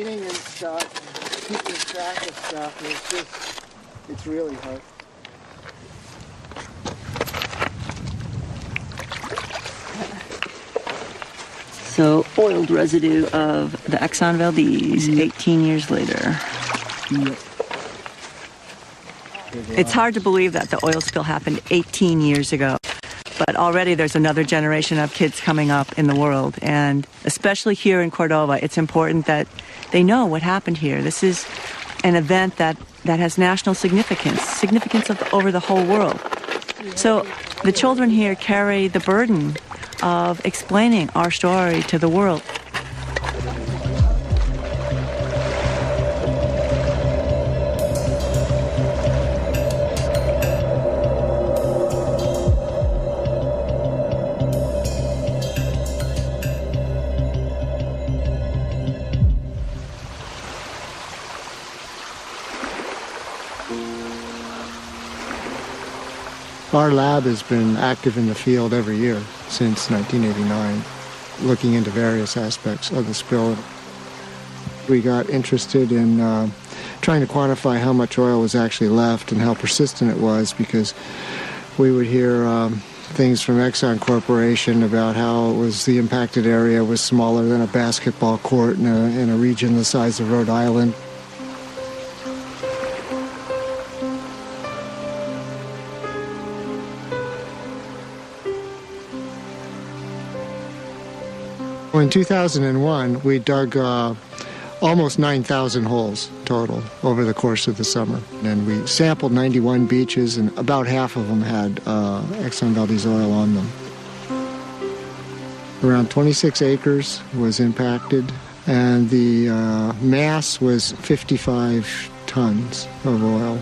cleaning and stuff, keeping track of stuff. It's really hard. So, oiled residue of the Exxon Valdez 18 years later. Yep. It's hard to believe that the oil spill happened 18 years ago. But already there's another generation of kids coming up in the world. And especially here in Cordova, it's important that they know what happened here. This is an event that has national significance over the whole world. So the children here carry the burden of explaining our story to the world. Our lab has been active in the field every year since 1989, looking into various aspects of the spill. We got interested in trying to quantify how much oil was actually left and how persistent it was, because we would hear things from Exxon Corporation about how it was the impacted area was smaller than a basketball court in a region the size of Rhode Island. In 2001, we dug almost 9,000 holes total over the course of the summer. And we sampled 91 beaches, and about half of them had Exxon Valdez oil on them. Around 26 acres was impacted, and the mass was 55 tons of oil.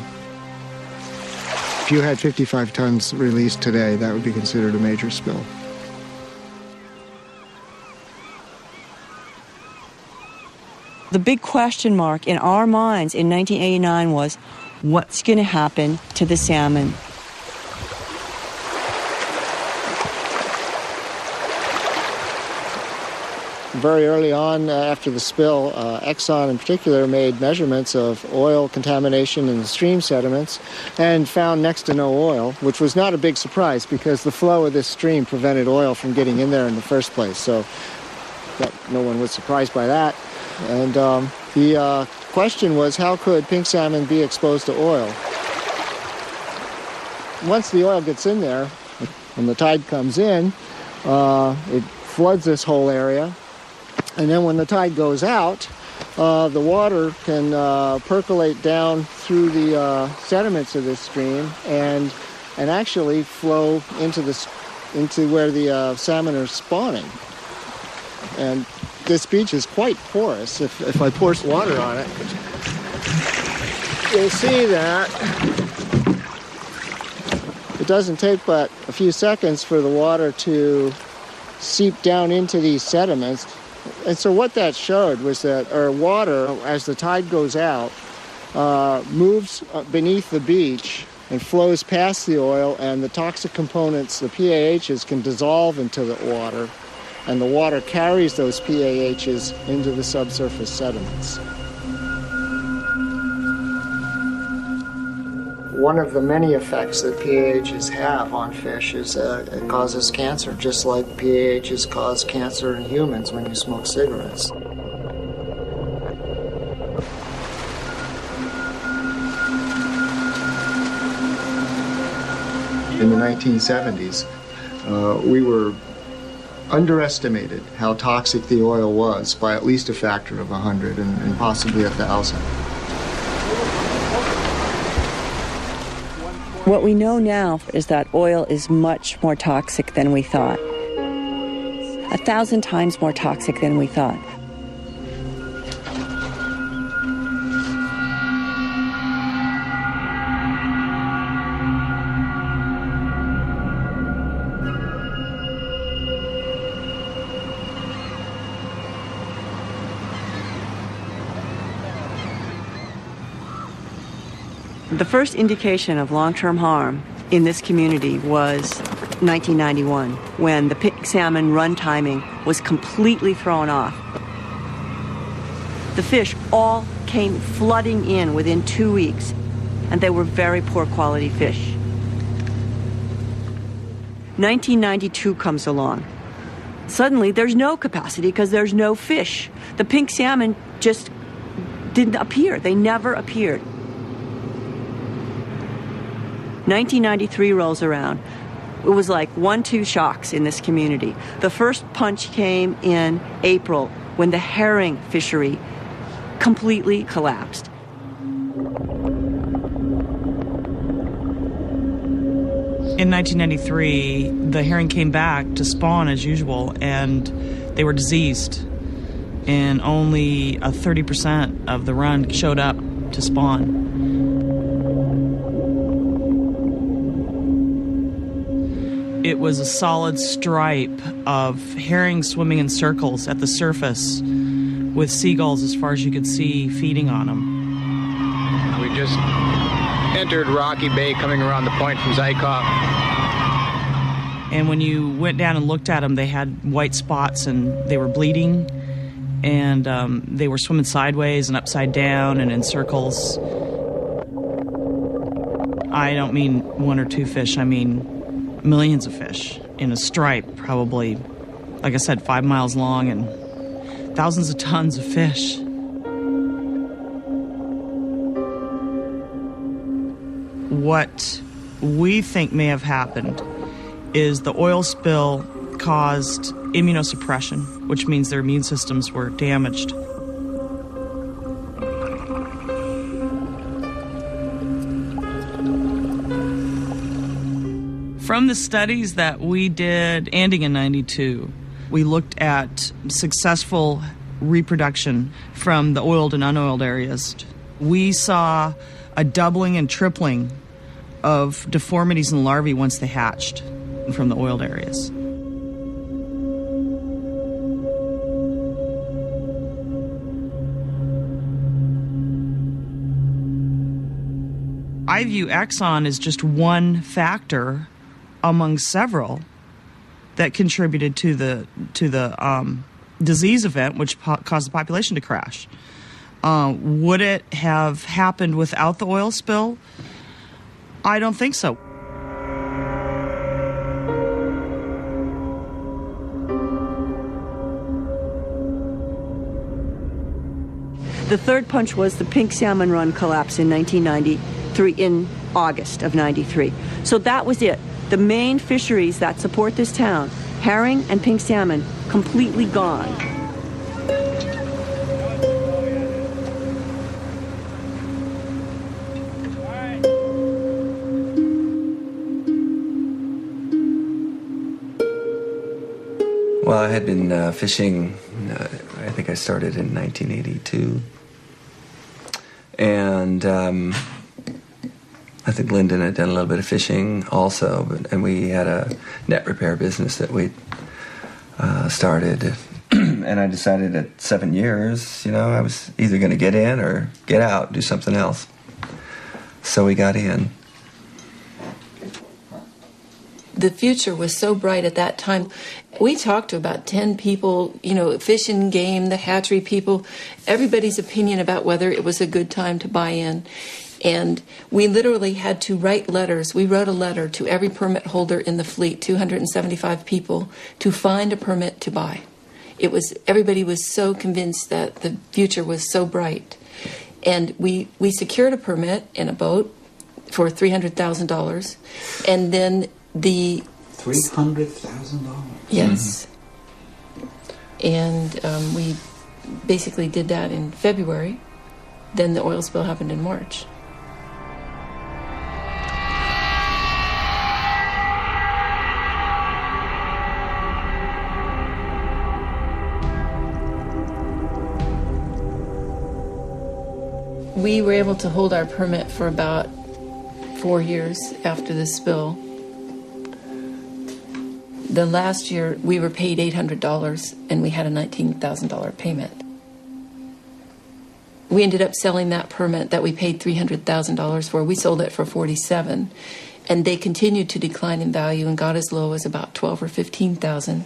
If you had 55 tons released today, that would be considered a major spill. The big question mark in our minds in 1989 was, what's going to happen to the salmon? Very early on after the spill, Exxon in particular made measurements of oil contamination in the stream sediments and found next to no oil, which was not a big surprise because the flow of this stream prevented oil from getting in there in the first place. So no one was surprised by that. And the question was, how could pink salmon be exposed to oil? Once the oil gets in there, when the tide comes in, it floods this whole area. And then when the tide goes out, the water can percolate down through the sediments of this stream and actually flow into where the salmon are spawning. And this beach is quite porous. If I pour water on it, you'll see that it doesn't take but a few seconds for the water to seep down into these sediments. And so what that showed was that our water, as the tide goes out, moves beneath the beach and flows past the oil, and the toxic components, the PAHs, can dissolve into the water. And the water carries those PAHs into the subsurface sediments. One of the many effects that PAHs have on fish is it causes cancer, just like PAHs cause cancer in humans when you smoke cigarettes. In the 1970s, we were underestimated how toxic the oil was by at least a factor of 100 and possibly 1,000. What we know now is that oil is much more toxic than we thought. 1,000 times more toxic than we thought. The first indication of long-term harm in this community was 1991, when the pink salmon run timing was completely thrown off. The fish all came flooding in within 2 weeks, and they were very poor quality fish. 1992 comes along. Suddenly, there's no capacity because there's no fish. The pink salmon just didn't appear. They never appeared. 1993 rolls around. It was like 1-2 shocks in this community. The first punch came in April when the herring fishery completely collapsed. In 1993, the herring came back to spawn as usual, and they were diseased. And only 30% of the run showed up to spawn. It was a solid stripe of herring swimming in circles at the surface with seagulls as far as you could see feeding on them. We just entered Rocky Bay coming around the point from Zykov. And when you went down and looked at them, they had white spots and they were bleeding. And they were swimming sideways and upside down and in circles. I don't mean 1 or 2 fish, I mean millions of fish in a stripe, probably, like I said, 5 miles long, and thousands of tons of fish. What we think may have happened is the oil spill caused immunosuppression, which means their immune systems were damaged. From the studies that we did ending in 92, we looked at successful reproduction from the oiled and unoiled areas. We saw a doubling and tripling of deformities in larvae once they hatched from the oiled areas. I view Exxon as just one factor among several that contributed to the disease event, which caused the population to crash. Would it have happened without the oil spill? I don't think so. The third punch was the pink salmon run collapse in 1993, in August of 93. So that was it. The main fisheries that support this town, herring and pink salmon, completely gone. Well, I had been fishing, I think I started in 1982. And I think Lyndon had done a little bit of fishing also, and we had a net repair business that we started. And I decided at 7 years, I was either going to get in or get out, do something else. So we got in. The future was so bright at that time. We talked to about 10 people, Fish and Game, the hatchery people, everybody's opinion about whether it was a good time to buy in. And we literally had to write letters. We wrote a letter to every permit holder in the fleet, 275 people, to find a permit to buy. Everybody was so convinced that the future was so bright. And we secured a permit in a boat for $300,000. And then the $300,000. Yes. And we basically did that in February. Then the oil spill happened in March. We were able to hold our permit for about 4 years after the spill. The last year, we were paid $800, and we had a $19,000 payment. We ended up selling that permit that we paid $300,000 for. We sold it for $47,000, and they continued to decline in value and got as low as about $12,000 or $15,000.